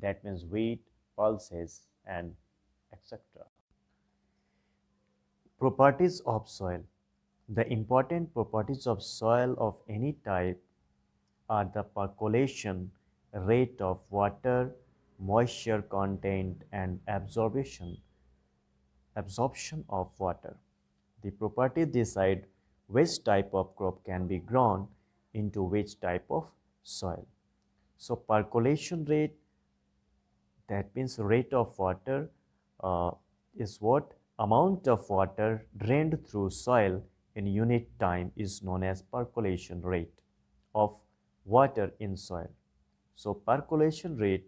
that means wheat, pulses, and etc. Properties of soil. The important properties of soil of any type are the percolation, rate of water, moisture content, and absorption of water. The properties decide which type of crop can be grown into which type of soil. So percolation rate, that means rate of water, uh, is what amount of water drained through soil in unit time is known as percolation rate of water in soil. So percolation rate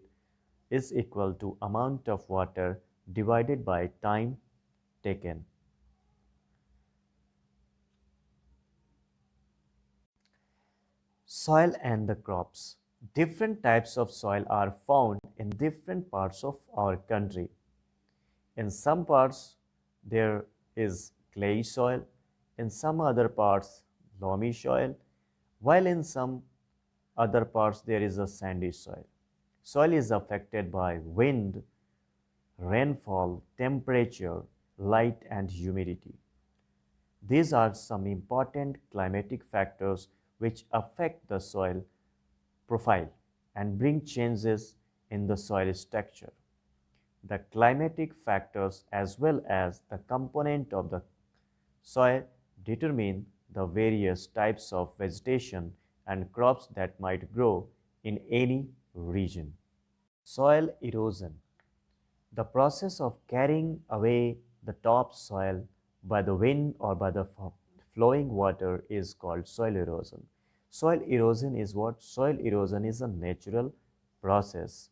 is equal to amount of water divided by time taken. Soil and the crops. Different types of soil are found in different parts of our country. In some parts, there is clay soil, in some other parts, loamy soil, while in some other parts, there is a sandy soil. Soil is affected by wind, rainfall, temperature, light, and humidity. These are some important climatic factors which affect the soil profile and bring changes in the soil structure. The climatic factors as well as the component of the soil determine the various types of vegetation and crops that might grow in any region. Soil erosion. The process of carrying away the topsoil by the wind or by the flowing water is called soil erosion. Soil erosion is what? Soil erosion is a natural process.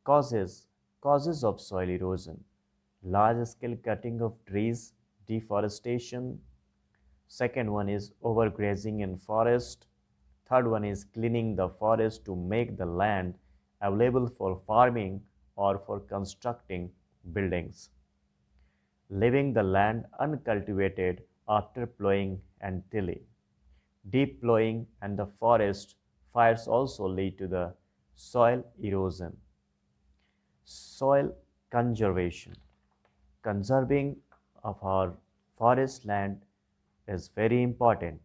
Causes Causes of soil erosion: large scale cutting of trees, deforestation. Second one is overgrazing in forest. Third one is cleaning the forest to make the land available for farming or for constructing buildings. Leaving the land uncultivated after plowing and tilling. Deep plowing and the forest fires also lead to the soil erosion. Soil conservation. Conserving of our forest land is very important.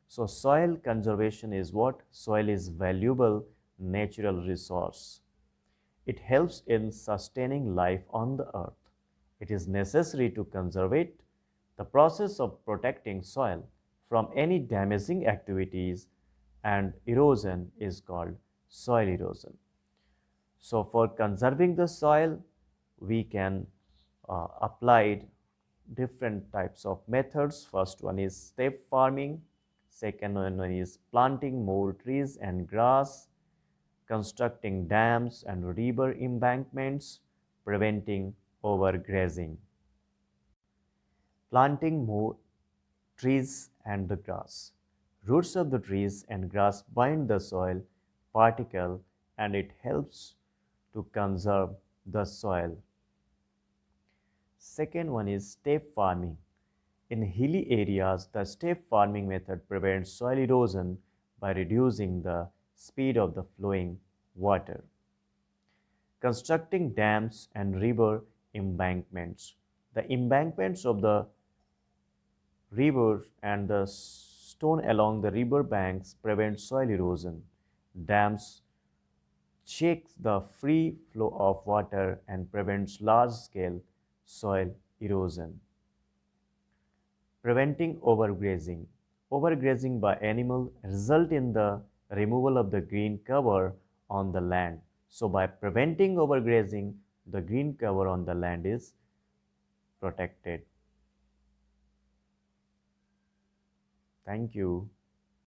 So soil conservation is what? Soil is valuable natural resource. It helps in sustaining life on the earth. It is necessary to conserve it. The process of protecting soil from any damaging activities and erosion is called soil erosion. So for conserving the soil, we can apply different types of methods. First one is step farming. Second one is planting more trees and grass, constructing dams and river embankments, preventing overgrazing. Planting more trees and the grass. Roots of the trees and grass bind the soil particle and it helps to conserve the soil. Second one is step farming. In hilly areas, the step farming method prevents soil erosion by reducing the speed of the flowing water. Constructing dams and river embankments. The embankments of the river and the stone along the river banks prevent soil erosion. Dams check the free flow of water and prevents large-scale soil erosion. Preventing overgrazing. Overgrazing by animal result in the removal of the green cover on the land. So by preventing overgrazing, the green cover on the land is protected. Thank you.